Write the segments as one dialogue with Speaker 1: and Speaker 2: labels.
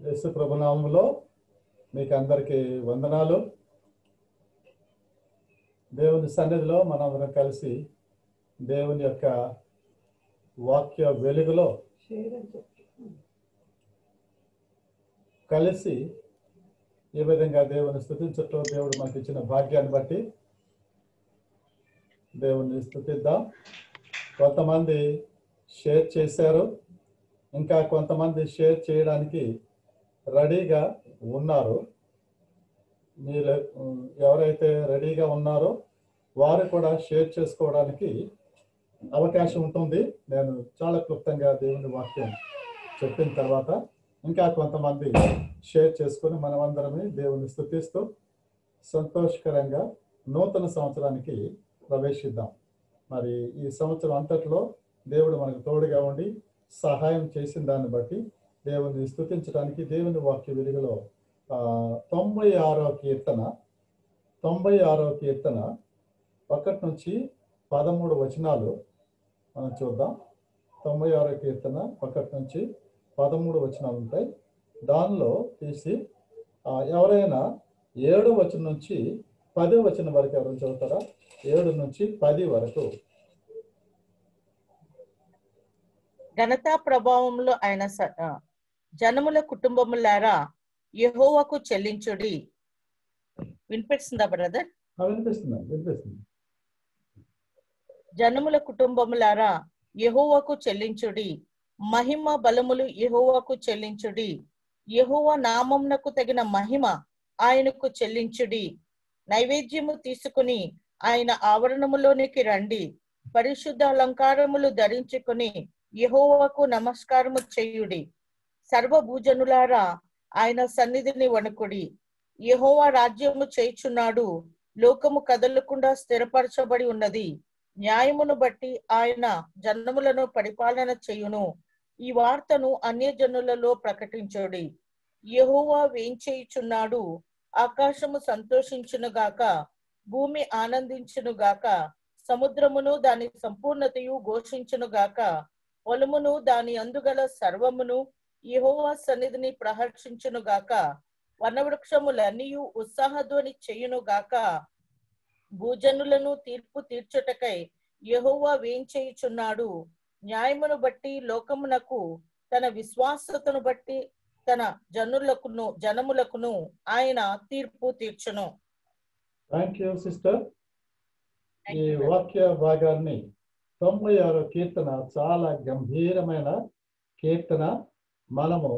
Speaker 1: యేసు ప్రభునామములో మీకు అందరికీ వందనాలు. దేవుని సన్నిధిలో మనందరం కలిసి దేవుని యొక్క వాక్య వెలుగులో కలిసి ఈ విధంగా దేవుని స్తుతించటం, దేవుడు మనకి ఇచ్చిన భాగ్యాన్ని బట్టి దేవుని స్తుతిద్దాం. కొంతమంది షేర్ చేశారు, ఇంకా కొంతమంది షేర్ చేయడానికి రెడీగా ఉన్నారు. మీరు ఎవరైతే రెడీగా ఉన్నారో వారు కూడా షేర్ చేసుకోవడానికి అవకాశం ఉంటుంది. నేను చాలా క్లుప్తంగా దేవుని వాక్యం చెప్పిన తర్వాత ఇంకా కొంతమంది షేర్ చేసుకొని మనమందరమే దేవుని స్తుతిస్తూ సంతోషకరంగా నూతన సంవత్సరానికి ప్రవేశిద్దాం. మరి ఈ సంవత్సరం అంతట్లో దేవుడు మనకు తోడుగా ఉండి సహాయం చేసిన దాన్ని బట్టి దేవుని స్తుతించడానికి దేవుని వాక్య వెలుగులో 96వ కీర్తన 1 నుంచి 13 వచనాలు మనం చూద్దాం. 96వ కీర్తన 1 నుంచి 13 వచనాలు ఉంటాయి. దానిలో తీసి ఎవరైనా 7వ వచనం నుంచి 10వ వచనం వరకు ఎవరైనా చదువుతారా? 7 నుంచి 10 వరకు.
Speaker 2: ఘనతా ప్రభావములు ఆయన జనముల కుటుంబములారా యెహోవాకు చెల్లించుడి. వినిపిస్తుందా బ్రదర్?
Speaker 1: వినిపిస్తుంది.
Speaker 2: జనముల కుటుంబములారా యెహోవాకు చెల్లించుడి, మహిమ బలములు యెహోవాకు చెల్లించుడి. యెహోవా నామమునకు తగిన మహిమ ఆయనకు చెల్లించుడి. నైవేద్యము తీసుకుని ఆయన ఆవరణములోనికి రండి. పరిశుద్ధ అలంకారములు ధరించుకుని యెహోవాకు నమస్కారము చేయుడి. సర్వభూజనులారా ఆయన సన్నిధిని వణుకుడి. యెహోవా రాజ్యము చేయుచున్నాడు, లోకము కదలకుండా స్థిరపరచబడి ఉన్నది. న్యాయమును బట్టి ఆయన జనములను పరిపాలన చేయును. ఈ వార్తను అన్యజనులలో ప్రకటించుడి. యెహోవా వేంచేయుచున్నాడు, ఆకాశము సంతోషించునుగాక, భూమి ఆనందించునుగాక, సముద్రమును దాని సంపూర్ణతయు ఘోషించునుగాక, పొలమును దాని అందుగల సర్వమును యెహోవా సన్నిధిని ప్రహర్షించునుగాక, వనవృక్షములన్నీయు ఉత్సాహధ్వని చేయునుగాక. భూజనులను తీర్పు తీర్చుటకై యెహోవా వేంచేయుచున్నాడు. న్యాయమును బట్టి లోకమునకు, తన విశ్వాసతను బట్టి తన జనములకును ఆయన తీర్పు తీర్చును.
Speaker 1: Thank you sister. ఈ వాక్య భాగాన్ని 96వ కీర్తన చాలా గంభీరమైన కీర్తన. మనము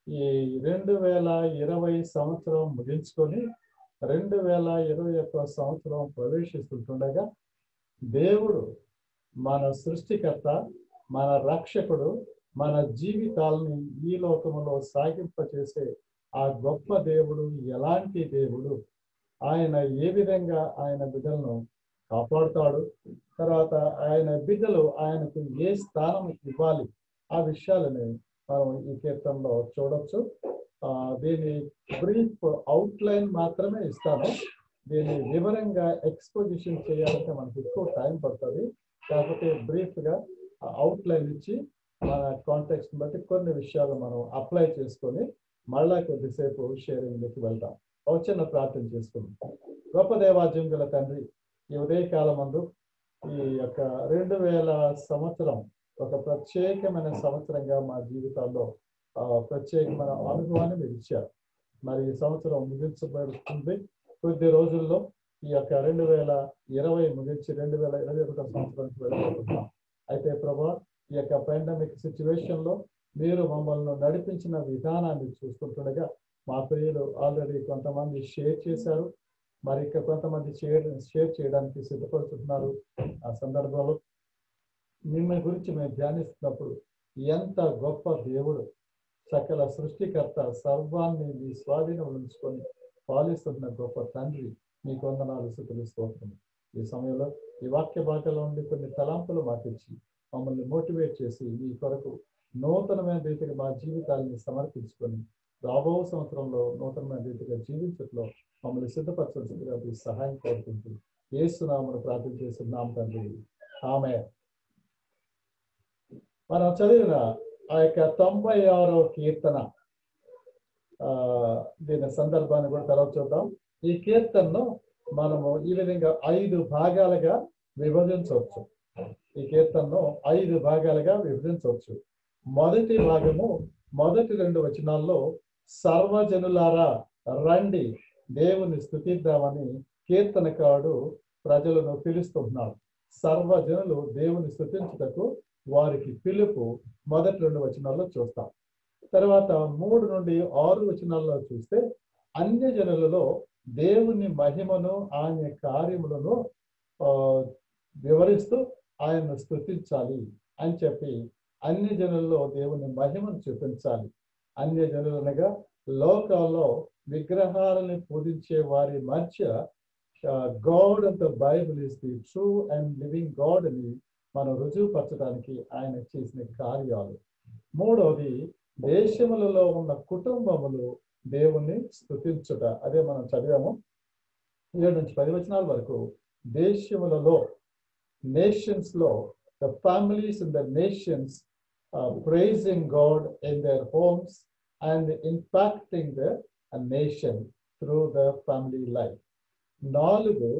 Speaker 1: ఈ 2020 సంవత్సరం ముగించుకొని 2021 సంవత్సరం ప్రవేశిస్తుండగా దేవుడు మన సృష్టికర్త, మన రక్షకుడు, మన జీవితాలని ఈ లోకములో సాగింపచేసే ఆ గొప్ప దేవుడు ఎలాంటి దేవుడు, ఆయన ఏ విధంగా ఆయన బిడ్డలను కాపాడుతాడు, తర్వాత ఆయన బిడ్డలు ఆయనకు ఏ స్థానం ఇవ్వాలి, ఆ విషయాలని మనం ఈ కీర్తనలో చూడొచ్చు. దీని బ్రీఫ్ అవుట్లైన్ మాత్రమే ఇస్తాను. దీన్ని వివరంగా ఎక్స్పోజిషన్ చేయాలంటే మనకి ఎక్కువ టైం పడుతుంది. కాకపోతే బ్రీఫ్గా అవుట్లైన్ ఇచ్చి మన కాంటెక్స్ట్ బట్టి కొన్ని విషయాలు మనం అప్లై చేసుకొని మళ్ళా కొద్దిసేపు షేరింగ్లోకి వెళ్తాం. ఒక చిన్న ప్రార్థన చేసుకుంటాం. గొప్ప దేవాజ్యం గల తండ్రి, ఈ ఉదయకాలం ముందు ఈ యొక్క 2000 సంవత్సరం ఒక ప్రత్యేకమైన సంవత్సరంగా మా జీవితాల్లో ప్రత్యేకమైన అనుభవాన్ని మీరు ఇచ్చారు. మరి ఈ సంవత్సరం ముగించబడుతుంది. కొద్ది రోజుల్లో ఈ యొక్క 2020 ముగించి 2021 సంవత్సరానికి వెళ్ళిపోతున్నాం. అయితే ప్రభా, ఈ యొక్క పాండమిక్ సిచ్యువేషన్ లో మీరు మమ్మల్ని నడిపించిన విధానాన్ని చూస్తుండగా మా ప్రియులు ఆల్రెడీ కొంతమంది షేర్ చేశారు, మరి ఇంకా కొంతమంది షేర్ చేయడానికి సిద్ధపడుతున్నారు. ఆ సందర్భంలో మిమ్మల్ని గురించి మేము ధ్యానిస్తున్నప్పుడు ఎంత గొప్ప దేవుడు, సకల సృష్టికర్త, సర్వాన్ని మీ స్వాధీనం ఉంచుకొని పాలిస్తున్న గొప్ప తండ్రి, మీకు వందనాలు, స్తుతులు, స్తోత్రం. ఈ సమయంలో ఈ వాక్య భాగంలో ఉండి కొన్ని తలాంపులు మాకు ఇచ్చి మమ్మల్ని మోటివేట్ చేసి మీ కొరకు నూతనమైన రీతిగా మా జీవితాలని సమర్పించుకొని రాబో సంవత్సరంలో నూతనమైన రీతిగా జీవించట్లో మమ్మల్ని సిద్ధపరచవలసిందిగా మీ సహాయం కోరుకుంటూ యేసు నామమున ప్రార్థన చేస్తున్నాం తండ్రి, ఆమేన్. మనం చదివిన ఆ యొక్క 96వ కీర్తన దీని సందర్భాన్ని కూడా తర్వాత చూద్దాం. ఈ కీర్తనను మనము ఈ విధంగా 5 భాగాలుగా విభజించవచ్చు. ఈ కీర్తనను 5 భాగాలుగా విభజించవచ్చు. మొదటి భాగము మొదటి 2 వచనాల్లో సర్వజనులారా రండి దేవుని స్తుతిద్దామని కీర్తనకారుడు ప్రజలను పిలుస్తున్నాడు. సర్వజనులు దేవుని స్తుతించుటకు వారికి పిలుపు మొదటి 2 వచనాల్లో చూస్తాం. తర్వాత 3 నుండి 6 వచనాల్లో చూస్తే అన్య జనులలో దేవుని మహిమను ఆయన కార్యములను వివరిస్తూ ఆయన్ను స్తుతించాలి అని చెప్పి అన్య జనుల్లో దేవుని మహిమను చూపించాలి. అన్య జనులనగా లోకంలో విగ్రహాలను పూజించే వారి మధ్య God of the Bible is the true and living God అని మనం రుజువుపరచడానికి ఆయన చేసిన కార్యాలు. మూడవది దేశములలో ఉన్న కుటుంబములు దేవుణ్ణి స్తుతించుట. అదే మనం చదివాము 7 నుంచి 10 వచనాల వరకు. దేశములలో నేషన్స్ లో the families in the nations praising God in their homes and impacting the nation through the family life. 4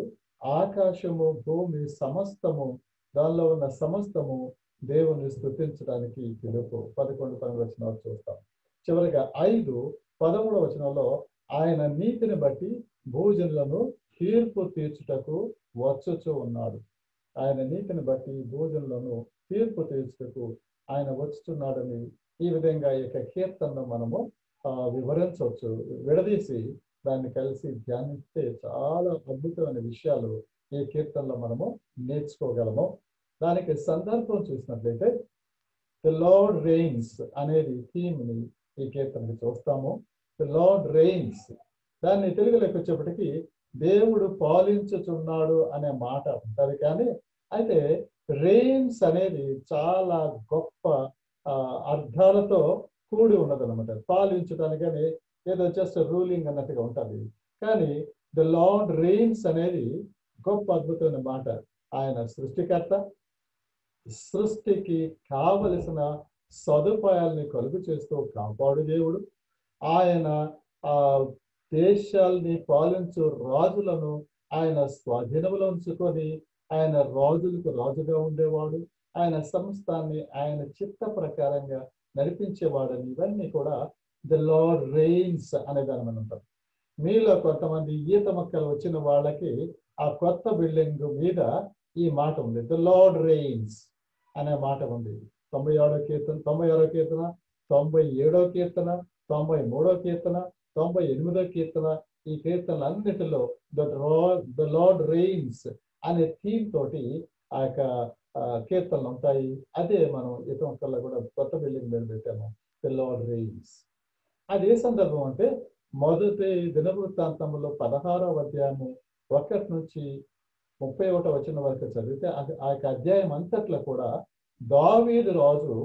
Speaker 1: ఆకాశము భూమి సమస్తము దానిలో ఉన్న సమస్తము దేవుని స్తుతించడానికి పిలుపు. 11-12 వచనాలు చూస్తాం. చివరిగా 5 13 వచనంలో ఆయన నీతిని బట్టి భూజనులను తీర్పు తీర్చుటకు వచ్చుచూ ఉన్నాడు. ఆయన నీతిని బట్టి భూజనులను తీర్పు తీర్చుటకు ఆయన వచ్చుతున్నాడని ఈ విధంగా ఈ కీర్తనను మనము వివరించవచ్చు. విడదీసి దాన్ని కలిసి ధ్యానిస్తే చాలా అద్భుతమైన విషయాలు ఈ కీర్తనలో మనము నేర్చుకోగలము. దానికి సందర్భం చూసినట్లయితే ది లార్డ్ రెయిన్స్ అనేది థీమ్ని ఈ కీర్తనకి చూస్తాము. ది లార్డ్ రెయిన్స్, దాన్ని తెలుగులోకి వచ్చేప్పటికీ దేవుడు పాలించుచున్నాడు అనే మాట ఉంటుంది. కానీ అయితే రెయిన్స్ అనేది చాలా గొప్ప అర్థాలతో కూడి ఉన్నది అనమాట. పాలించడానికి కానీ ఏదో జస్ట్ రూలింగ్ అన్నట్టుగా ఉంటుంది. కానీ ద లార్డ్ రెయిన్స్ అనేది గొప్ప అద్భుతమైన మాట. ఆయన సృష్టికర్త, సృష్టికి కావలసిన సదుపాయాల్ని కలుగు చేస్తూ కాపాడు దేవుడు. ఆయన దేశాల్ని పాలించు రాజులను ఆయన స్వాధీనంలో ఉంచుకొని ఆయన రాజులకు రాజుగా ఉండేవాడు. ఆయన సంస్థాన్ని ఆయన చిత్త ప్రకారంగా నడిపించేవాడని ఇవన్నీ కూడా ద లార్డ్ రెయిన్స్ అనే దాని మనం ఉంటాం. మీలో కొంతమంది ఈత మొక్కలు వచ్చిన వాళ్ళకి ఆ కొత్త బిల్డింగ్ మీద ఈ మాట ఉంది, ద లార్డ్ రెయిన్స్ అనే మాట ఉంది. 96వ కీర్తన, 96వ కీర్తన, 97వ కీర్తన, 93వ కీర్తన, 98వ కీర్తన, ఈ కీర్తనలన్నిటిలో ద లార్డ్ రెయిన్స్ అనే థీమ్ తోటి ఆ యొక్క కీర్తనలు ఉంటాయి. అదే మనం ఈత మొక్కల్లో కూడా కొత్త బిల్డింగ్ మీద పెట్టాము, ద లార్డ్ రెయిన్స్. అది ఏ సందర్భం అంటే మొదటి దినవృత్తాంతంలో 16వ అధ్యాయము 1 నుంచి 31వ వచనం వరకు చదివితే ఆ యొక్క అధ్యాయం అంతట్లో కూడా దావీదు రాజు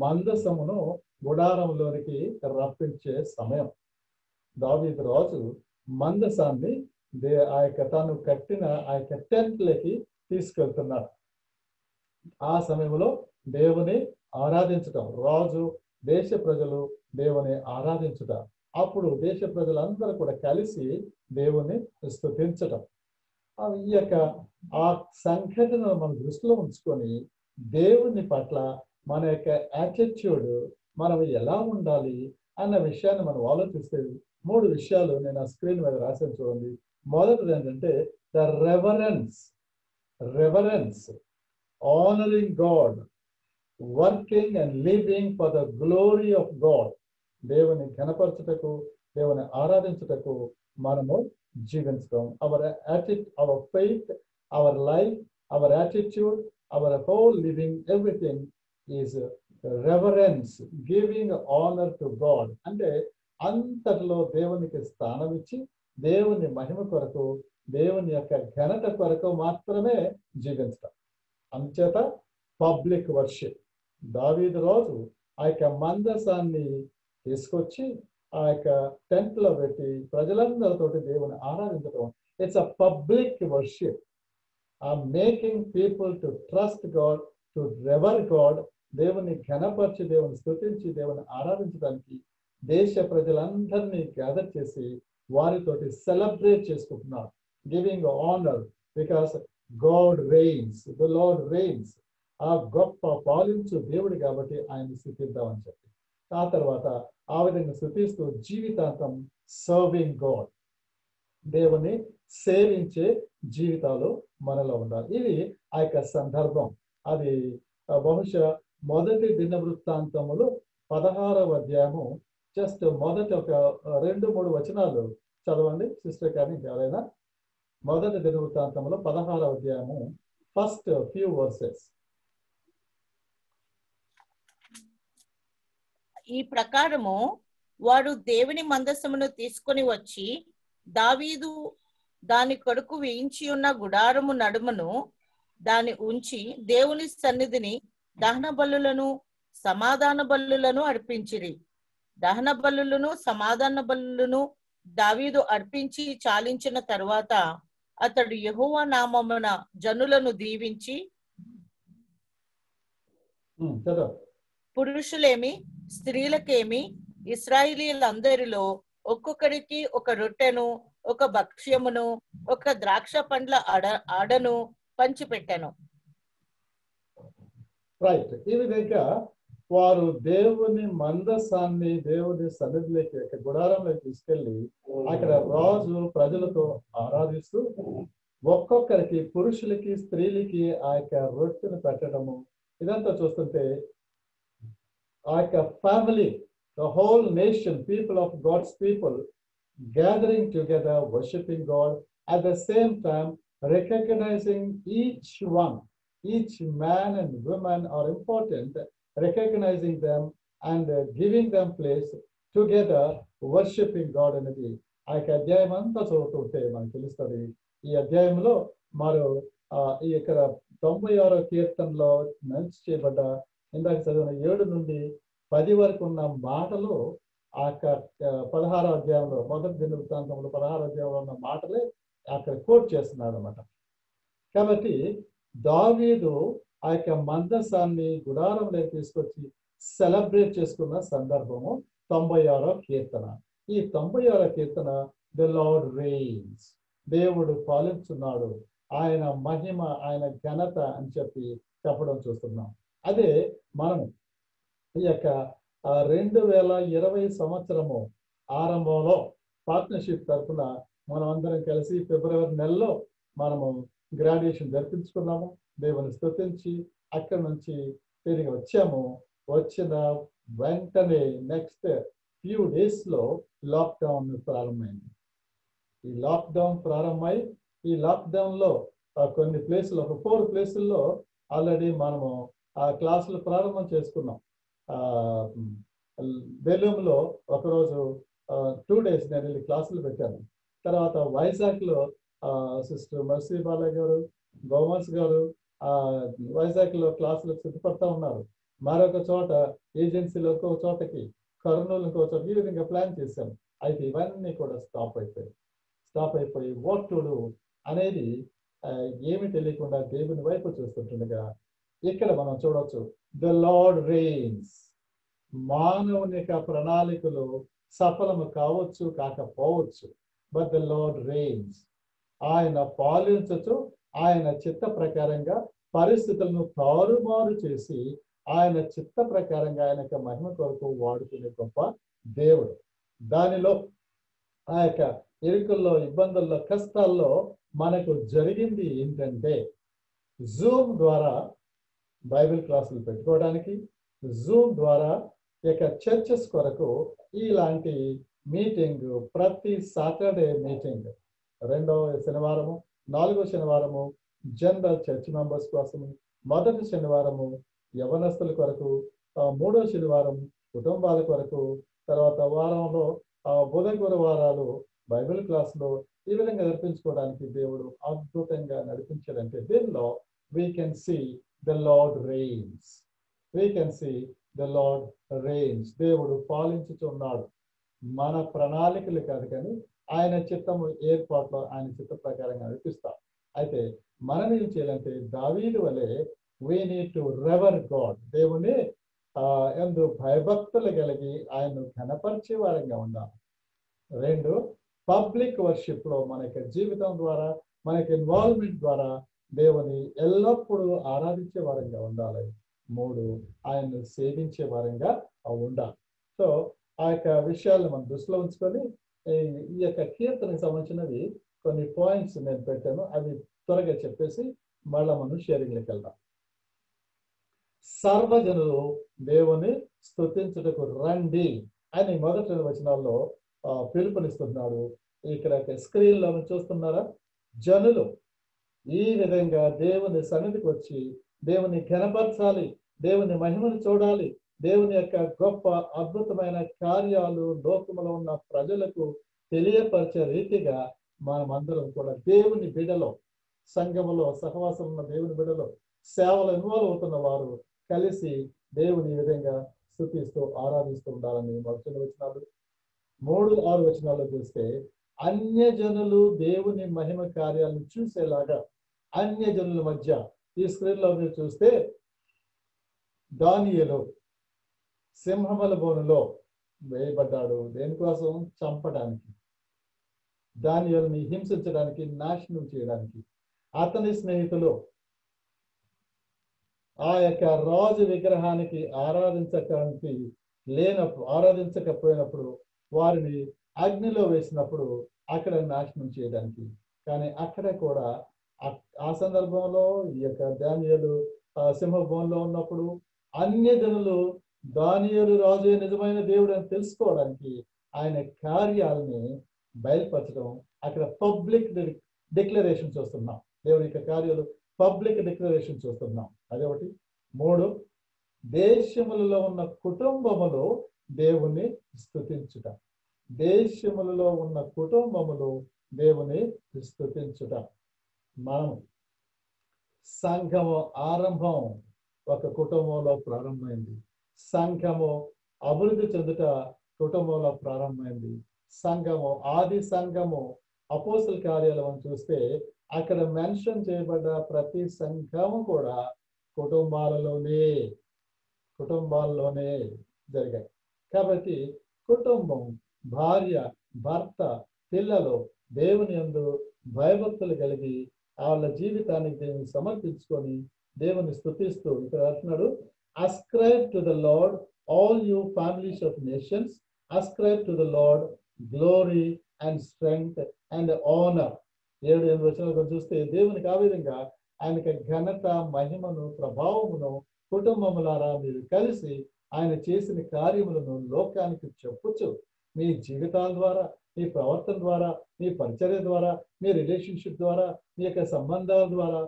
Speaker 1: మందసమును గుడారంలోనికి రప్పించే సమయం. దావీదు రాజు మందసాన్ని ఆ యొక్క తాను కట్టిన ఆ యొక్క టెంట్లకి తీసుకెళ్తున్నాడు. ఆ సమయంలో దేవుని ఆరాధించటం, రాజు దేశ ప్రజలు దేవుని ఆరాధించుట, అప్పుడు దేశ ప్రజలందరూ కూడా కలిసి దేవుని స్తుతించటం. ఈ యొక్క ఆ సంఘటనను మనం దృష్టిలో ఉంచుకొని దేవుని పట్ల మన యొక్క యాటిట్యూడ్ మనం ఎలా ఉండాలి అన్న విషయాన్ని మనం ఆలోచిస్తే 3 విషయాలు నేను ఆ స్క్రీన్ మీద రాసాను చూడండి. మొదటిది ఏంటంటే the reverence, honouring God, working and living for the glory of God. దేవుని ఘనపరచుటకు, దేవుని ఆరాధించుటకు మనము జీవించడం. Our faith, our life, our attitude, our whole living, everything is reverence, giving honour to God. అంటే అంతటిలో దేవునికి స్థానం ఇచ్చి దేవుని మహిమ కొరకు, దేవుని యొక్క ఘనత కొరకు మాత్రమే జీవించడం. అంచేత పబ్లిక్ వర్షిప్. దావీదు రాజు ఆ యొక్క మందసాన్ని తీసుకొచ్చి ఆ యొక్క టెంట్ లో పెట్టి ప్రజలందరితోటి దేవుని ఆరాధించడం. It's a public worship, making people to trust God, to revere God. దేవుని ఘనపరిచి, దేవుని స్తుతించి, దేవుని ఆరాధించడానికి దేశ ప్రజలందరినీ గ్యాదర్ చేసి వారితోటి సెలబ్రేట్ చేసుకుంటున్నారు, giving honour because God rains, the lord rains. ఆ గొప్ప పాలించు దేవుడు కాబట్టి ఆయన స్తుతిద్దామని చెప్పి ఆ తర్వాత ఆ విధంగా స్తుతిస్తూ జీవితాంతం సర్వింగ్ గాడ్, దేవుని సేవించే జీవితాలు మనలో ఉండాలి. ఇది ఆ యొక్క సందర్భం. అది బహుశా మొదటి దినవృత్తాంతములు 16వ అధ్యాయము జస్ట్ మొదటి ఒక 2-3 వచనాలు చదవండి సిస్టర్. కానీ ఎవరైనా మొదటి దినవృత్తాంతములు 16వ అధ్యాయము ఫస్ట్ ఫ్యూ వర్సెస్.
Speaker 2: ఈ ప్రకారము వారు దేవుని మందసమును తీసుకొని వచ్చి దావీదు దాని కొరకు వేయించి ఉన్న గుడారము నడుమను దాని ఉంచి దేవుని సన్నిధిని దహన బలులను సమాధాన బలులను అర్పించిరి. దహన బలులను సమాధాన బలులను దావీదు అర్పించి చాలించిన తరువాత అతడు యెహోవా నామమున జనులను దీవించి, పురుషులేమి స్త్రీలకేమి ఇశ్రాయేలీయులందరిలో ఒక్కొక్కరికి ఒక రొట్టెను, ఒక భక్ష్యమును, ఒక ద్రాక్ష పండ్ల ఆడను పంచిపెట్టాను.
Speaker 1: రైట్. ఈ విధంగా వారు దేవుని మందసాన్ని దేవుని సన్నిధిలోకి గుడారంలోకి తీసుకెళ్లి అక్కడ రాజు ప్రజలతో ఆరాధిస్తూ ఒక్కొక్కరికి పురుషులకి స్త్రీలకి ఆ యొక్క రొట్టెను పెట్టడము ఇదంతా చూస్తుంటే ఆ యొక్క family, the whole nation, people of God's people gathering together, worshiping God, at the same time recognizing each one, each man and woman are important, recognizing them and giving them place together, worshiping God అనేది ఆ యొక్క అధ్యాయం అంతా చదువుతుంటే మనకు తెలుస్తుంది. ఈ అధ్యాయంలో మరో ఈ ఇక్కడ 96వ కీర్తనలో మెన్షన్ చేయబడ్డ ఇందాక చదివిన 7 నుండి 10 వరకు ఉన్న మాటలు ఆ యొక్క 16వ అధ్యాయంలో మొదటి దినవృత్తాంతంలో 16వ అధ్యాయంలో ఉన్న మాటలే అక్కడ కోట్ చేస్తున్నాడు అనమాట. కాబట్టి దావీదు ఆ యొక్క మందసాన్ని గుడారంలోకి తీసుకొచ్చి సెలబ్రేట్ చేసుకున్న సందర్భము 96వ కీర్తన. ఈ 96వ కీర్తన ద లార్డ్ రెయిన్స్, దేవుడు పాలించున్నాడు, ఆయన మహిమ, ఆయన ఘనత అని చెప్పడం చూస్తున్నాం. అదే మనం ఈ యొక్క 2020 సంవత్సరము ఆరంభంలో పార్ట్నర్షిప్ తరఫున మనం అందరం కలిసి ఫిబ్రవరి నెలలో మనము గ్రాడ్యుయేషన్ జరిపించుకున్నాము. దేవుని స్తుతించి అక్కడి నుంచి తిరిగి వచ్చాము. వచ్చిన వెంటనే నెక్స్ట్ ఫ్యూ డేస్ లో లాక్డౌన్ ప్రారంభమైంది. ఈ లాక్డౌన్ ప్రారంభమై ఈ లాక్డౌన్ లో కొన్ని ప్లేసులు, ఒక 4 ప్లేసుల్లో ఆల్రెడీ మనము ఆ క్లాసులు ప్రారంభం చేసుకున్నాం. బెలూంలో ఒకరోజు 2 days నేను వెళ్ళి క్లాసులు పెట్టాను. తర్వాత వైజాగ్లో సిస్టర్ మర్సీ బాలయ్య గారు, గోమస్ గారు వైజాగ్లో క్లాసులకు సిద్ధపడతా ఉన్నారు. మరొక చోట ఏజెన్సీలో ఇంకో చోటకి, కర్నూలు ఇంకో చోట, ఈ విధంగా ప్లాన్ చేశాను. అయితే ఇవన్నీ కూడా స్టాప్ అయిపోయి వాట్ టు డూ అనేది ఏమి తెలియకుండా దేవుని వైపు చూస్తుంటుండగా ఇక్కడ మనం చూడవచ్చు ద లార్డ్ రెయిన్స్. మానవుని యొక్క ప్రణాళికలు సఫలము కావచ్చు, కాకపోవచ్చు, బట్ ద లార్డ్ రెయిన్స్. ఆయన పాలించచ్చు, ఆయన చిత్త ప్రకారంగా పరిస్థితులను తారుమారు చేసి ఆయన చిత్త ప్రకారంగా ఆయన యొక్క మహిమ కొరకు వాడుకునే గొప్ప దేవుడు. దానిలో ఆ యొక్క ఇరుకుల్లో, ఇబ్బందుల్లో, కష్టాల్లో మనకు జరిగింది ఏంటంటే జూమ్ ద్వారా బైబిల్ క్లాసులు పెట్టుకోవడానికి, జూమ్ ద్వారా ఇక చర్చెస్ కొరకు ఇలాంటి మీటింగ్, ప్రతి సాటర్డే మీటింగ్, 2వ శనివారము, 4వ శనివారము జనరల్ చర్చ్ మెంబర్స్ కోసం, మొదటి శనివారము యవనస్తుల కొరకు, 3వ శనివారం కుటుంబాల కొరకు, తర్వాత వారంలో బుధ గురువారాలు బైబిల్ క్లాసులో ఈ విధంగా నడిపించుకోవడానికి దేవుడు అద్భుతంగా నడిపించాడంటే దీనిలో we can see the Lord reigns. We can see the Lord reigns. దేవుడు పాలించుచున్నాడు. మన ప్రణాళికలు కాదు కానీ ఆయన చిత్తము ఏర్పాట్లో ఆయన చిత్త ప్రకారంగా నడిపిస్తాం. అయితే మనం ఏం చేయాలంటే దావీదు వలె we need to revere God. దేవుని ఎందు భయభక్తులు కలిగి ఆయన్ను ఘనపరిచే వారంగా ఉండాలి. 2, పబ్లిక్ వర్షిప్ లో మన యొక్క జీవితం ద్వారా, మన యొక్క ఇన్వాల్వ్మెంట్ ద్వారా దేవుని ఎల్లప్పుడూ ఆరాధించే వారంగా ఉండాలి. 3, ఆయన్ను సేవించే వారంగా ఉండాలి. సో ఆ యొక్క విషయాలను మనం దృష్టిలో ఉంచుకొని ఈ యొక్క కీర్తనకు సంబంధించినవి కొన్ని పాయింట్స్ నేను పెట్టాను. అవి త్వరగా చెప్పేసి మళ్ళా మనం షేరింగ్లోకి వెళ్దాం. సర్వజనులు దేవుని స్తుతించుటకు రండి అని మొదటి వచనాల్లో పిలుపునిస్తున్నాడు. ఇక్కడ స్క్రీన్ లో చూస్తున్నారా? జనులు ఈ విధంగా దేవుని సన్నిధికి వచ్చి దేవుని ఘనపరచాలి, దేవుని మహిమను చూడాలి, దేవుని యొక్క గొప్ప అద్భుతమైన కార్యాలు లోకములో ఉన్న ప్రజలకు తెలియపరిచే రీతిగా మనమందరం కూడా దేవుని బిడలో, సంఘములో సహవాసం ఉన్న దేవుని బిడలో సేవలు ఇన్వాల్వ్ అవుతున్న వారు కలిసి దేవుని ఈ విధంగా స్తుతిస్తూ ఆరాధిస్తూ ఉండాలని మొదటి వచనాలు. 3, 6 వచనాల్లో చూస్తే అన్యజనులు దేవుని మహిమ కార్యాలను చూసేలాగా అన్యజనుల మధ్య, ఈ స్క్రీన్ లో మీరు చూస్తే దానియేలు సింహముల బోనులో వేయబడ్డాడు. దేనికోసం? చంపడానికి, దానియేలుని హింసించడానికి, నాశనం చేయడానికి. అతని స్నేహితులు ఆ యొక్క రాజు విగ్రహానికి ఆరాధించకపోయినప్పుడు వారిని అగ్నిలో వేసినప్పుడు అక్కడ నాశనం చేయడానికి. కానీ అక్కడ కూడా ఆ సందర్భంలో ఈ యొక్క దానియేలు సింహభవనంలో ఉన్నప్పుడు అన్యజనులు దానియేలు రాజు నిజమైన దేవుడు అని తెలుసుకోవడానికి ఆయన కార్యాలని బయలుపరచడం, అక్కడ పబ్లిక్ డిక్లరేషన్ చూస్తున్నాం. దేవుడి యొక్క కార్యాలు పబ్లిక్ డిక్లరేషన్ చూస్తున్నాం. అదొకటి. 3, దేశములలో ఉన్న కుటుంబములు దేవుని స్తుతించుట. దేశములలో ఉన్న కుటుంబములు దేవుని స్తుతించుట. మనం సంఘము ఆరంభం ఒక కుటుంబంలో ప్రారంభమైంది. సంఘము అభివృద్ధి చెందుట కుటుంబంలో ప్రారంభమైంది. సంఘము, ఆది సంఘము అపోస్తల కార్యాలను చూస్తే అక్కడ మెన్షన్ చేయబడ్డ ప్రతి సంఘము కూడా కుటుంబాలలోనే జరిగాయి. కాబట్టి కుటుంబం, భార్య, భర్త, పిల్లలు దేవుని యందు భయభక్తులు కలిగి వాళ్ళ జీవితానికి దేవుని సమర్పించుకొని దేవుని స్తుతిస్తూ ఇక్కడ అంటున్నాడు, ascribe to the Lord all you families of nations, ascribe to the Lord glory and strength and honor. 7, 8 వచనాలు చూస్తే దేవునికి ఆ విధంగా ఆయనకి ఘనత, మహిమను, ప్రభావమును కుటుంబములారా మీరు కలిసి ఆయన చేసిన కార్యములను లోకానికి చెప్పుచు మీ జీవితాల ద్వారా, మీ ప్రవర్తన ద్వారా, మీ పరిచర్య ద్వారా, మీ రిలేషన్షిప్ ద్వారా, మీ యొక్క సంబంధాల ద్వారా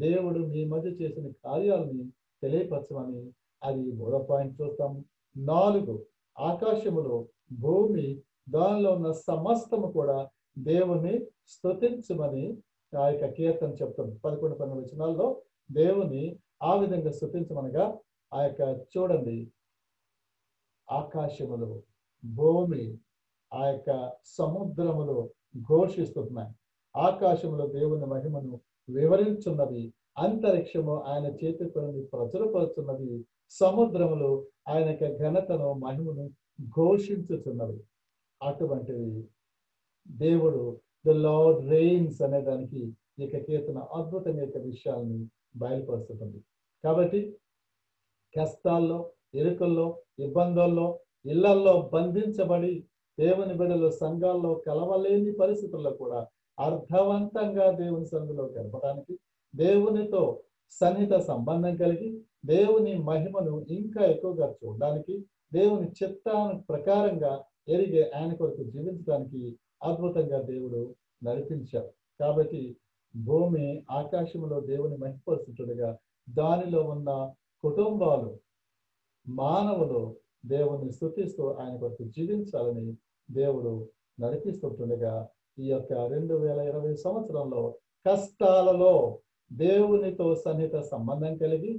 Speaker 1: దేవుడు మీ మధ్య చేసిన కార్యాలని తెలియపరచమని అది 3వ పాయింట్ చూస్తాము. 4, ఆకాశములో, భూమి, దానిలో ఉన్న సమస్తము కూడా దేవుని స్తుతించమని ఆ యొక్క కీర్తన చెప్తుంది. 11, 12 వచనాల్లో దేవుని ఆ విధంగా స్తుతించమనగా ఆ యొక్క చూడండి, ఆకాశములు, భూమి, ఆ యొక్క సముద్రములు ఘోషిస్తున్నాయి. ఆకాశములో దేవుని మహిమను వివరించున్నది, అంతరిక్షము ఆయన చేతి పనిని ప్రచురపరుచున్నది, సముద్రములు ఆయన యొక్క ఘనతను, మహిమను ఘోషించుచున్నవి. అటువంటివి దేవుడు ద లార్డ్ రెయిన్స్ అనే దానికి ఈ యొక్క కీర్తన అద్భుతంగా యొక్క విషయాలని బయలుపరుస్తుంది. కాబట్టి కష్టాల్లో, ఇరుకుల్లో, ఇబ్బందుల్లో, ఇళ్లల్లో బంధించబడి దేవుని బిడ్డలు సంఘాల్లో కలవలేని పరిస్థితుల్లో కూడా అర్థవంతంగా దేవుని సన్నిధిలో గడపడానికి, దేవునితో సన్నిహిత సంబంధం కలిగి దేవుని మహిమను ఇంకా ఎక్కువగా చూడడానికి, దేవుని చిత్తాన్ని ప్రకారంగా ఎరిగే ఆయన కొరకు జీవించడానికి అద్భుతంగా దేవుడు నడిపించాడు. కాబట్టి భూమి, ఆకాశంలో దేవుని మహిమపరుస్తుండగా దానిలో ఉన్న కుటుంబాలు, మానవులు దేవుని స్తుతిస్తూ ఆయన కొరకు జీవించాలని దేవుడు నడిపిస్తుండగా ఈ యొక్క 2020 సంవత్సరంలో కష్టాలలో దేవునితో సన్నిహిత సంబంధం కలిగి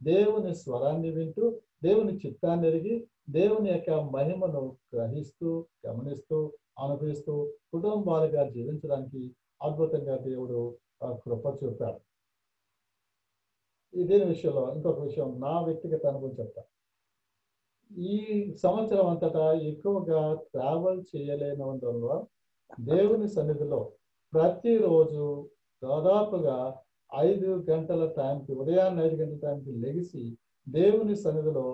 Speaker 1: దేవుని స్వరాన్ని వింటూ దేవుని చిత్తాన్ని ఎరిగి దేవుని యొక్క మహిమను గ్రహిస్తూ, గమనిస్తూ, అనుభవిస్తూ కుటుంబాలుగా జీవించడానికి అద్భుతంగా దేవుడు కృప చూపాడు. ఇదే విషయంలో ఇంకొక విషయం నా వ్యక్తిగత అనుభవం చెప్తా. ఈ సంవత్సరం అంతటా ఎక్కువగా ట్రావెల్ చేయలేనందువల్ల దేవుని సన్నిధిలో ప్రతిరోజు దాదాపుగా 5 గంటల టైంకి, ఉదయాన్నే 5 గంటల టైంకి లెగిసి దేవుని సన్నిధిలో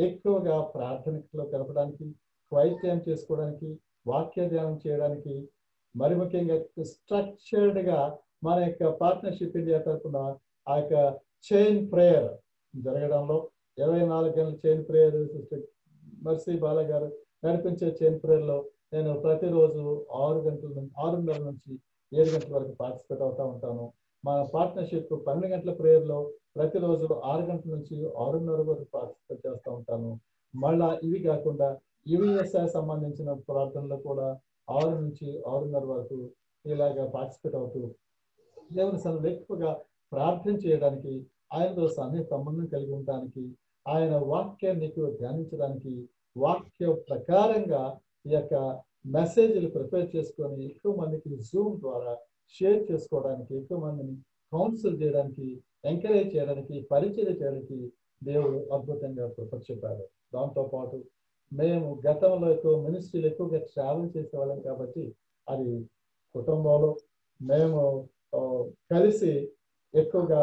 Speaker 1: ఎక్కువగా ప్రార్థనలో గడపడానికి, క్వైట్ టైం చేసుకోవడానికి, వాక్య ధ్యానం చేయడానికి, మరి ముఖ్యంగా స్ట్రక్చర్డ్గా మన యొక్క పార్ట్నర్షిప్ ఇండియా తరఫున ఆ యొక్క చైన్ ప్రేయర్ జరగడంలో 24 గంటల చైన్ ప్రేయర్ సిస్టర్ మర్సీ బాల గారు నడిపించే చైన్ ప్రేయర్లో నేను ప్రతిరోజు 6:30 నుంచి 7 గంటల వరకు పార్టిసిపేట్ అవుతూ ఉంటాను. మన పార్ట్నర్షిప్ 12 గంటల ప్రేయర్లో ప్రతిరోజు 6 గంటల నుంచి 6:30 వరకు పార్టిసిపేట్ చేస్తూ ఉంటాను. మళ్ళా ఇవి కాకుండా యుఎస్ఐ సంబంధించిన ప్రార్థనలో కూడా 6 నుంచి 6:30 వరకు ఇలాగా పార్టిసిపేట్ అవుతూ దేవుని సన్నిధిలో ఎక్కువగా ప్రార్థన చేయడానికి, ఆయనతో సంబంధం కలిగి ఉండడానికి, ఆయన వాక్యాన్ని ధ్యానించడానికి, వాక్య ప్రకారంగా ఈ యొక్క మెసేజ్లు ప్రిపేర్ చేసుకొని ఎక్కువ మందికి జూమ్ ద్వారా షేర్ చేసుకోవడానికి, ఎక్కువ మందిని కౌన్సిల్ చేయడానికి, ఎంకరేజ్ చేయడానికి, పరిచయం చేయడానికి దేవుడు అద్భుతంగా చెప్పారు. దాంతోపాటు మేము గతంలో ఎక్కువ మినిస్ట్రీలు ఎక్కువగా ట్రావెల్ చేసేవాళ్ళం కాబట్టి అది కుటుంబంలో మేము కలిసి ఎక్కువగా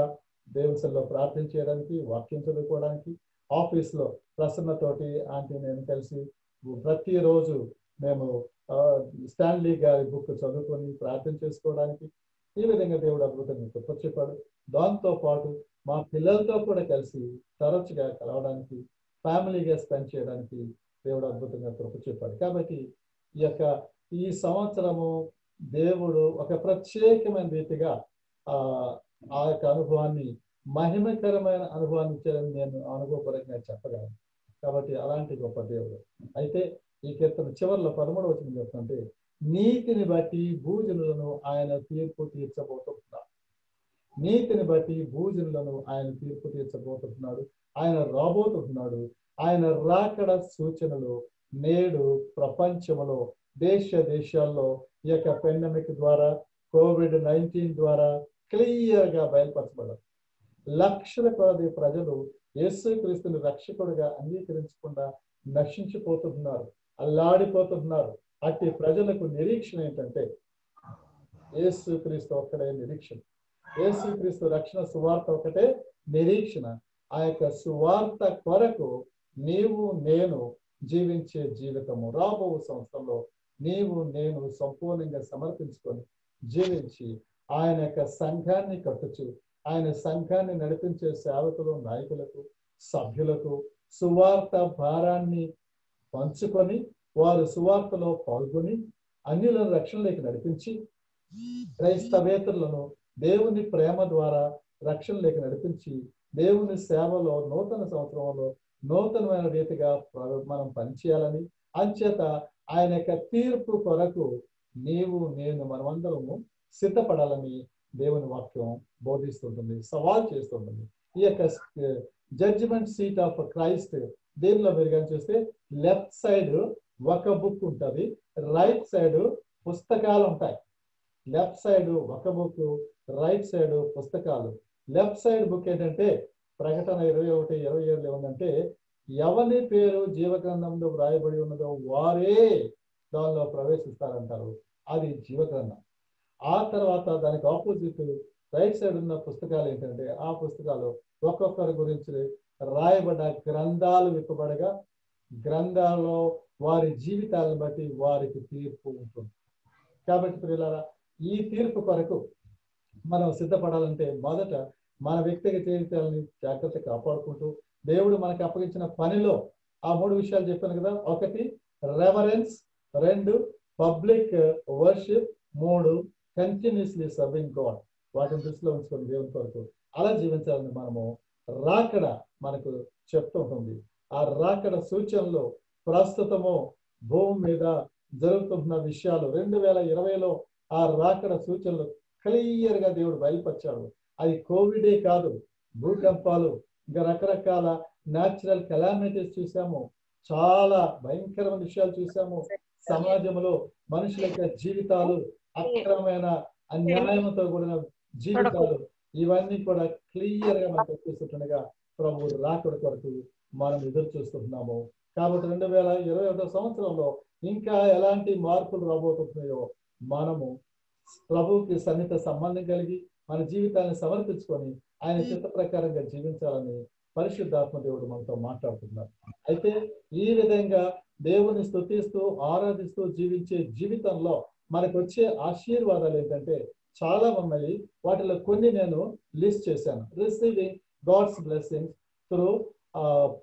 Speaker 1: దేవునిలో ప్రార్థన చేయడానికి, వాక్యం చదువుకోవడానికి, ఆఫీస్లో ప్రసన్నతోటి ఆంటీ నేను కలిసి ప్రతిరోజు మేము స్టాన్లీ గారి బుక్ చదువుకొని ప్రార్థన చేసుకోవడానికి ఈ విధంగా దేవుడు అద్భుతంగా చెప్పాడు. దాంతో పాటు మా పిల్లలతో కూడా కలిసి తరచుగా కలవడానికి, ఫ్యామిలీగా స్పెండ్ చేయడానికి దేవుడు అద్భుతంగా చెప్పాడు. కాబట్టి ఈ సంవత్సరము దేవుడు ఒక ప్రత్యేకమైన రీతిగా ఆ యొక్క అనుభవాన్ని, మహిమకరమైన అనుభవాన్ని ఇచ్చారని నేను అనుభవపరంగా చెప్పగలను. కాబట్టి అలాంటి గొప్ప దేవుడు. అయితే ఈ కీర్తన చివరిలో 13వ వచనం చెప్తుంటే, నీతిని బట్టి భూజనులను ఆయన తీర్పు తీర్చబోతున్నాడు. నీతిని బట్టి భూజనులను ఆయన తీర్పు తీర్చబోతున్నాడు. ఆయన రాబోతున్నాడు. ఆయన రాకడ సూచనలు నేడు ప్రపంచంలో దేశాల్లో ఈ యొక్క పెండమిక్ ద్వారా, COVID-19 ద్వారా క్లియర్ గా బయలుపరచబడ్డారు. లక్షల కొలది ప్రజలు యేసుక్రీస్తుని రక్షకుడిగా అంగీకరించకుండా నశించిపోతున్నారు, అల్లాడిపోతున్నారు. అట్టి ప్రజలకు నిరీక్షణ ఏంటంటే యేసుక్రీస్తు ఒక్కడే నిరీక్షణ. యేసుక్రీస్తు రక్షణ సువార్త ఒకటే నిరీక్షణ. ఆ యొక్క సువార్త కొరకు నీవు నేను జీవించే జీవితము రాబో సంవత్సరంలో నీవు నేను సంపూర్ణంగా సమర్పించుకొని జీవించి ఆయన యొక్క సంఘాన్ని కట్టుచు, ఆయన సంఘాన్ని నడిపించే సేవకులు, నాయకులకు, సభ్యులకు సువార్త భారాన్ని పంచుకొని వారు సువార్తలో పాల్గొని అన్యులను రక్షణలోకి నడిపించి, క్రైస్తవేతరులను దేవుని ప్రేమ ద్వారా రక్షణలోకి నడిపించి, దేవుని సేవలో నూతన సంవత్సరంలో నూతనమైన రీతిగా మనం పనిచేయాలని, అంచేత ఆయన యొక్క తీర్పు కొరకు నీవు నేను మనమందరము సిద్ధపడాలని దేవుని వాక్యం బోధిస్తుంటుంది, సవాల్ చేస్తుంటుంది. ఈ యొక్క జడ్జిమెంట్ సీట్ ఆఫ్ క్రైస్ట్ దీనిలో మీరు కానీ చూస్తే లెఫ్ట్ సైడ్ ఒక బుక్ ఉంటుంది, రైట్ సైడ్ పుస్తకాలు ఉంటాయి. లెఫ్ట్ సైడ్ ఒక బుక్, రైట్ సైడ్ పుస్తకాలు. లెఫ్ట్ సైడ్ బుక్ ఏంటంటే ప్రకటన 21:27 ఏముందంటే, ఎవరి పేరు జీవగ్రంథంలో వ్రాయబడి ఉన్నదో వారే దానిలో ప్రవేశిస్తారంటారు. అది జీవగ్రంథం. ఆ తర్వాత దానికి ఆపోజిట్ రైట్ సైడ్ ఉన్న పుస్తకాలు ఏంటంటే, ఆ పుస్తకాలు ఒక్కొక్కరి గురించి రాయబడ్డ గ్రంథాలు విప్పబడగా గ్రంథాల్లో వారి జీవితాలను బట్టి వారికి తీర్పు ఉంటుంది. కాబట్టి ప్రియులారా, ఈ తీర్పు కొరకు మనం సిద్ధపడాలంటే మొదట మన వ్యక్తిగత జీవితాలని జాగ్రత్త కాపాడుకుంటూ దేవుడు మనకు అప్పగించిన పనిలో ఆ 3 విషయాలు చెప్పాను కదా. 1 reverence, 2 public worship, 3 continuously serving God. వాటిని దృష్టిలో ఉంచుకొని దేవుని కొరకు అలా జీవించాలని మనము రాకడ మనకు చెప్తూ ఉంటుంది. ఆ రాకడ సూచనలు ప్రస్తుతము భూమి మీద జరుగుతున్న విషయాలు 2020లో ఆ రాకడ సూచనలు క్లియర్ గా దేవుడు బయలుపరిచాడు. అది కోవిడే కాదు, భూకంపాలు, ఇంకా రకరకాల న్యాచురల్ కెలామిటీస్ చూసాము, చాలా భయంకరమైన విషయాలు చూసాము. సమాజంలో మనుషుల యొక్క జీవితాలు, అక్రమమైన అన్యాయంతో కూడిన జీవితాలు, ఇవన్నీ కూడా క్లియర్ గా మనకు చూస్తుండగా ప్రభు రాకడ కొరకు మనం ఎదురు చూస్తున్నాము. కాబట్టి 2021 సంవత్సరంలో ఇంకా ఎలాంటి మార్పులు రాబోతున్నాయో మనము ప్రభువుకి సన్నిహిత సంబంధం కలిగి మన జీవితాన్ని సమర్పించుకొని ఆయన చిత్త ప్రకారంగా జీవించాలని పరిశుద్ధాత్మ దేవుడు మనతో మాట్లాడుతున్నారు. అయితే ఈ విధంగా దేవుని స్తుతిస్తూ ఆరాధిస్తూ జీవించే జీవితంలో మనకు వచ్చే ఆశీర్వాదాలు ఏంటంటే చాలా ఉన్నాయి. వాటిలో కొన్ని నేను లిస్ట్ చేశాను. Receiving God's blessings through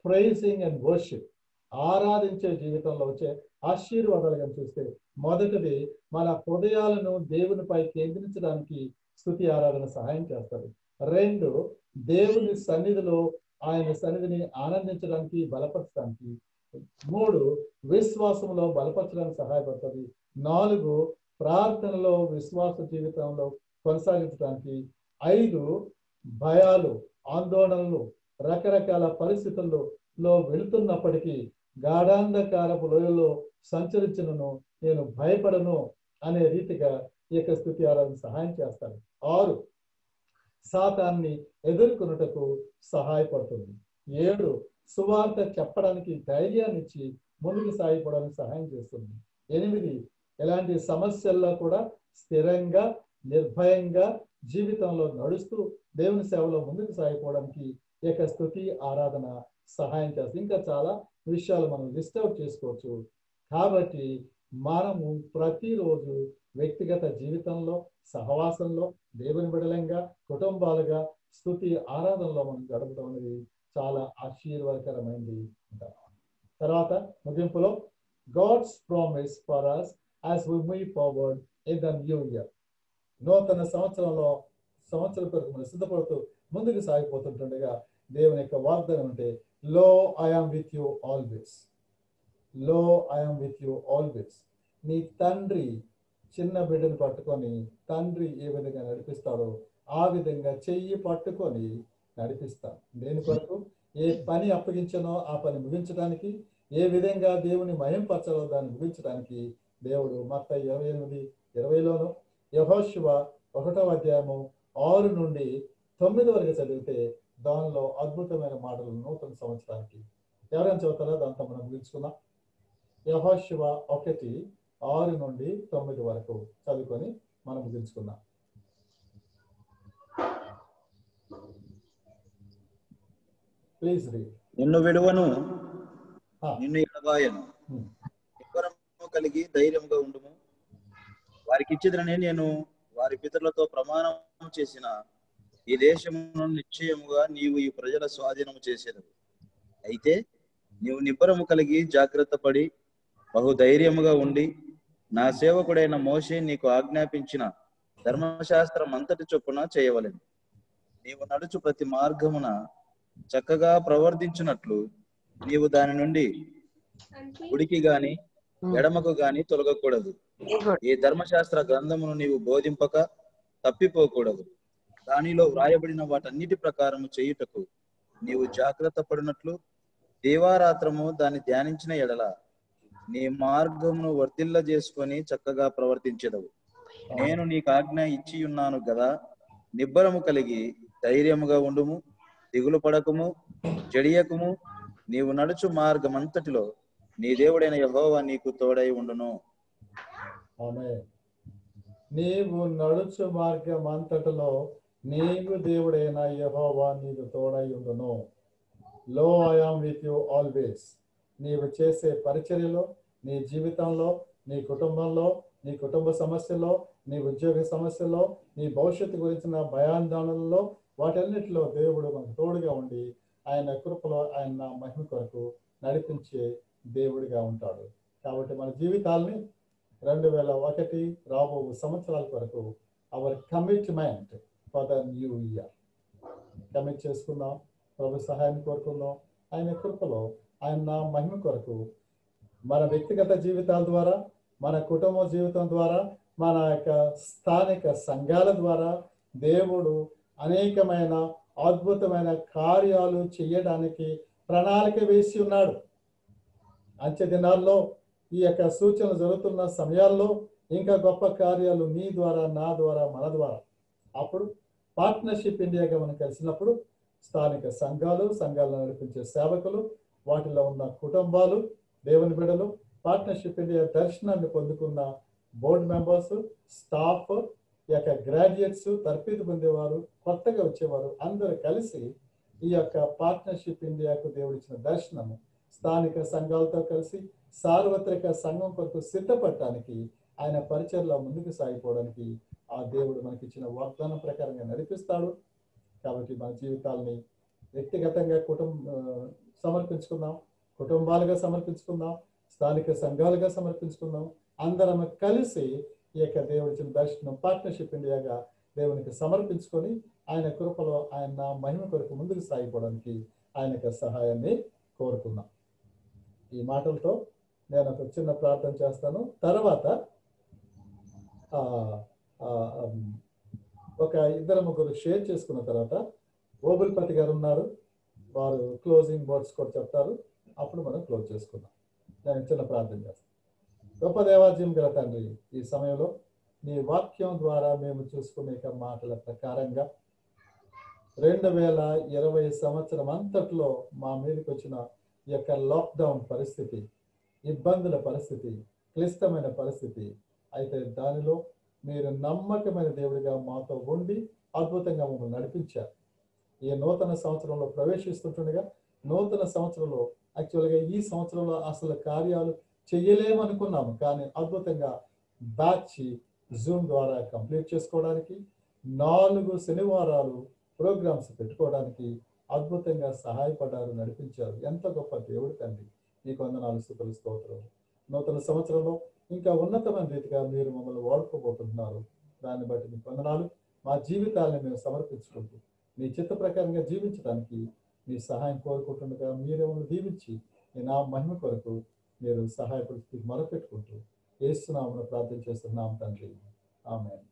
Speaker 1: praising and worship. ఆరాధించే జీవితంలో వచ్చే ఆశీర్వాదాలు కానీ చూస్తే మొదటిది మన హృదయాలను దేవునిపై కేంద్రించడానికి స్తుతి ఆరాధన సహాయం చేస్తారు. 2, దేవుని సన్నిధిలో ఆయన సన్నిధిని ఆనందించడానికి బలపరచడానికి. 3, విశ్వాసంలో బలపరచడానికి సహాయపడుతుంది. 4, ప్రార్థనలో విశ్వాస జీవితంలో కొనసాగించడానికి. 5, భయాలు ఆందోళనలు రకరకాల పరిస్థితుల్లో వెళుతున్నప్పటికీ గాఢాంధకారపు లోయలో సంచరించును నేను భయపడను అనే రీతిగా ఈ యొక్క స్తుతి ఆరాధన సహాయం చేస్తాను. 6, సాతాన్ని ఎదుర్కొనుటకు సహాయపడుతుంది. 7, సువార్త చెప్పడానికి ధైర్యాన్ని ఇచ్చి ముందుకు సాగిపోవడానికి సహాయం చేస్తుంది. 8, ఎలాంటి సమస్యల్లో కూడా స్థిరంగా నిర్భయంగా జీవితంలో నడుస్తూ దేవుని సేవలో ముందుకు సాగిపోవడానికి ఈ యొక్క స్తుతి ఆరాధన సహాయం చేస్తుంది. ఇంకా చాలా విషయాలు మనం లిస్ట్ అవుట్ చేసుకోవచ్చు. కాబట్టి మనము ప్రతిరోజు వ్యక్తిగత జీవితంలో సహవాసంలో దేవుని బిడలంగా కుటుంబాలుగా స్తుతి ఆరాధనలో మనం గడపడం అనేది చాలా ఆశీర్వాదకరమైనది. తర్వాత ముగింపులో God's promise for us as we move forward in the new year. నూతన సంవత్సరం కొరకు మనం సిద్ధపడుతూ ముందుకు సాగిపోతుండగా దేవుని యొక్క వాగ్దానం అంటే lo I am with you always. Lo I am with you always. నీ తండ్రి చిన్న బిడ్డను పట్టుకొని తండ్రి ఏ విధంగా నడిపిస్తాడో ఆ విధంగా చెయ్యి పట్టుకొని నడిపిస్తాను. దేని కొరకు? ఏ పని అప్పగించనో ఆ పని ముగించడానికి, ఏ విధంగా దేవుని మహింపరచాలో దాన్ని ముగించడానికి దేవుడు మత్తయి 28:20లోను యెహోషువ 1వ అధ్యాయము 6 నుండి 9 వరకు చదివితే దానిలో అద్భుతమైన మాటలు నూతన సంవత్సరానికి. ఎవరైనా చదువుతారో దాంతో మనం ముగించుకుందాం. యెహోషువ 1:6 నుండి 9 వరకు చదువుకొని మనం ముగించుకుందాం. Please read.
Speaker 3: నిన్ను విడువను, నిన్ను ఎడబాయను, నిబ్బరము కలిగి ధైర్యంగా ఉండుము. వారికి ఇచ్చిదనని నేను వారి పితరులతో ప్రమాణం చేసిన ఈ దేశమును నిశ్చయముగా నీవు ఈ ప్రజల స్వాధీనము చేసేదవు. అయితే నీవు నిబ్బరము కలిగి జాగ్రత్త పడి బహుధైర్యముగా ఉండి నా సేవకుడైన మోషే నీకు ఆజ్ఞాపించిన ధర్మశాస్త్రం అంతటి చొప్పున చేయవలెను. నీవు నడుచు ప్రతి మార్గమున చక్కగా ప్రవర్తించినట్లు నీవు దాని నుండి కుడికి గాని ఎడమకు గాని తొలగకూడదు. ఈ ధర్మశాస్త్ర గ్రంథమును నీవు బోధింపక తప్పిపోకూడదు. దానిలో వ్రాయబడిన వాటన్నిటి ప్రకారము చేయుటకు నీవు జాగ్రత్త పడినట్లు దేవారాత్రము దాన్ని ధ్యానించిన ఎడల నీ మార్గమును వర్ధిల్ల చేసుకొని చక్కగా ప్రవర్తించెదవు. నేను నీకు ఆజ్ఞ ఇచ్చి ఉన్నాను గదా. నిబ్బరము కలిగి ధైర్యముగా ఉండుము, దిగులు పడకము, జడియకుము. నీవు నడుచు మార్గమంతటిలో నీ దేవుడైన యెహోవా నీకు తోడై ఉండును.
Speaker 1: ఆమేన్. నీవు నడుచు మార్గం అంతటిలో నీవు దేవుడైన యెహోవా నీకు తోడై ఉండును. లో I am with you always. నీవు చేసే పరిచర్యలో, నీ జీవితంలో, నీ కుటుంబంలో, నీ కుటుంబ సమస్యలో, నీ ఉద్యోగ సమస్యలో, నీ భవిష్యత్తు గురించిన భయాందోళనలో, వాటన్నిటిలో దేవుడు మనకు తోడుగా ఉండి ఆయన కృపలో ఆయన మహిమ కొరకు నడిపించే దేవుడిగా ఉంటాడు. కాబట్టి మన జీవితాల్ని 2001 రాబో సంవత్సరాల కొరకు our commitment for the new year commit చేసుకుందాం. ప్రభు సహాయం కోరుకుందాం. ఆయన కృపలో ఆయన మహిమ కొరకు మన వ్యక్తిగత జీవితాల ద్వారా, మన కుటుంబ జీవితం ద్వారా, మన యొక్క స్థానిక సంఘాల ద్వారా దేవుడు అనేకమైన అద్భుతమైన కార్యాలు చేయడానికి ప్రణాళిక వేసి ఉన్నాడు. అంచె దినాల్లో ఈ యొక్క సూచనలు జరుగుతున్న సమయాల్లో ఇంకా గొప్ప కార్యాలు నీ ద్వారా, నా ద్వారా, మన ద్వారా. అప్పుడు పార్ట్నర్షిప్ ఇండియాగా మనం కలిసినప్పుడు స్థానిక సంఘాలను నడిపించే సేవకులు, వాటిలో ఉన్న కుటుంబాలు, దేవుని బిడ్డలు, పార్ట్నర్షిప్ ఇండియా దర్శనాన్ని పొందుకున్న బోర్డు మెంబర్స్, స్టాఫ్, ఈ యొక్క గ్రాడ్యుయేట్స్, తర్ఫీదు పొందేవారు, కొత్తగా వచ్చేవారు అందరూ కలిసి ఈ యొక్క పార్ట్నర్షిప్ ఇండియాకు దేవుడిచ్చిన దర్శనము స్థానిక సంఘాలతో కలిసి సార్వత్రిక సంఘం కొరకు సిద్ధపడటానికి, ఆయన పరిచర్లో ముందుకు సాగిపోవడానికి ఆ దేవుడు మనకిచ్చిన వాగ్దానం ప్రకారంగా నడిపిస్తాడు. కాబట్టి మన జీవితాలని వ్యక్తిగతంగా సమర్పించుకుందాం, కుటుంబాలుగా సమర్పించుకుందాం, స్థానిక సంఘాలుగా సమర్పించుకుందాం. అందరం కలిసి ఈ యొక్క దేవుడిచ్చిన దర్శనం పార్ట్నర్షిప్ ఇండియాగా దేవునికి సమర్పించుకొని ఆయన కృపలో ఆయన మహిమ కొరకు ముందుకు సాగిపోవడానికి ఆయన యొక్క సహాయాన్ని కోరుకుందాం. ఈ మాటలతో నేను ఒక చిన్న ప్రార్థన చేస్తాను. తర్వాత ఒక 2-3 షేర్ చేసుకున్న తర్వాత ఓబుల్పతి గారు ఉన్నారు, వారు క్లోజింగ్ వర్డ్స్ కూడా చెప్తారు. అప్పుడు మనం క్లోజ్ చేసుకుందాం. నేను చిన్న ప్రార్థన చేస్తాను. గొప్ప దేవాజ్యం గల తండ్రి, ఈ సమయంలో నీ వాక్యం ద్వారా మేము చూసుకునే మాటల ప్రకారంగా 2020 సంవత్సరం అంతట్లో మా మీదకి వచ్చిన ఈ యొక్క లాక్డౌన్ పరిస్థితి, ఇబ్బందుల పరిస్థితి, క్లిష్టమైన పరిస్థితి అయితే దానిలో మీరు నమ్మకమైన దేవుడిగా మాతో ఉండి అద్భుతంగా మమ్మల్ని నడిపించారు. ఈ నూతన సంవత్సరంలో ప్రవేశిస్తుంటుండగా నూతన సంవత్సరంలో యాక్చువల్గా ఈ సంవత్సరంలో అసలు కార్యాలు చేయలేమనుకున్నాము, కానీ అద్భుతంగా బ్యాచ్ జూమ్ ద్వారా కంప్లీట్ చేసుకోవడానికి 4 శనివారాలు ప్రోగ్రామ్స్ పెట్టుకోవడానికి అద్భుతంగా సహాయపడ్డారు, నడిపించారు. ఎంత గొప్ప దేవుడు తండ్రి, మీకు వందనాలు, స్తుతులు, స్తోత్రాలు. నూతన సంవత్సరంలో ఇంకా ఉన్నతమైన రీతిగా మీరు మమ్మల్ని వాడుకోబోతున్నారు. దాన్ని బట్టి మీకు వందనాలు. మా జీవితాలను మేము సమర్పించుకుంటూ మీ చిత్త ప్రకారంగా జీవించడానికి మీ సహాయం కోరుకుంటుండగా మీరే మమ్మల్ని దీవించి మీ నా మహిమ కొరకు మీరు సహాయపడుతూ మొరపెట్టుకుంటూ యేసునామమున ప్రార్థన చేస్తున్నాం తండ్రి, ఆమేన్.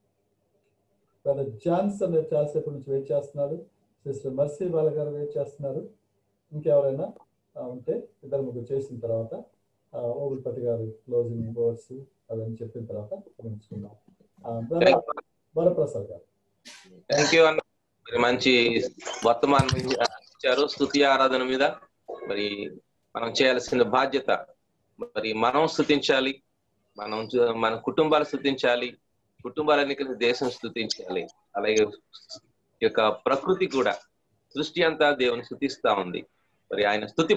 Speaker 1: బ్రదర్ జాన్సన్ చాలాసేపు నుంచి వెయిట్ చేస్తున్నాడు. సిస్టర్ మర్సీ బాల గారు వెయిట్ చేస్తున్నారు. ఇంకెవరైనా ఉంటే 2-3 చేసిన తర్వాత ఓబుల్పతి గారు క్లోజింగ్ వర్డ్స్ అవన్నీ చెప్పిన తర్వాత గమనించుకుందాం. వరప్రసాద్ గారు.
Speaker 4: థ్యాంక్ యూ అన్న, మరి మంచి వర్తమానం ఇచ్చారు. స్తుతి ఆరాధన మీద మరి మనం చేయాల్సిన బాధ్యత, మరి మనం స్తుతించాలి, మన కుటుంబాలు స్తుతించాలి, కుటుంబాలన్నీ కలిసి దేశం స్తుతించాలి. అలాగే ఈ యొక్క ప్రకృతి కూడా, సృష్టి అంతా దేవుని స్తుతిస్తా ఉంది. మరి ఆయన స్తుతి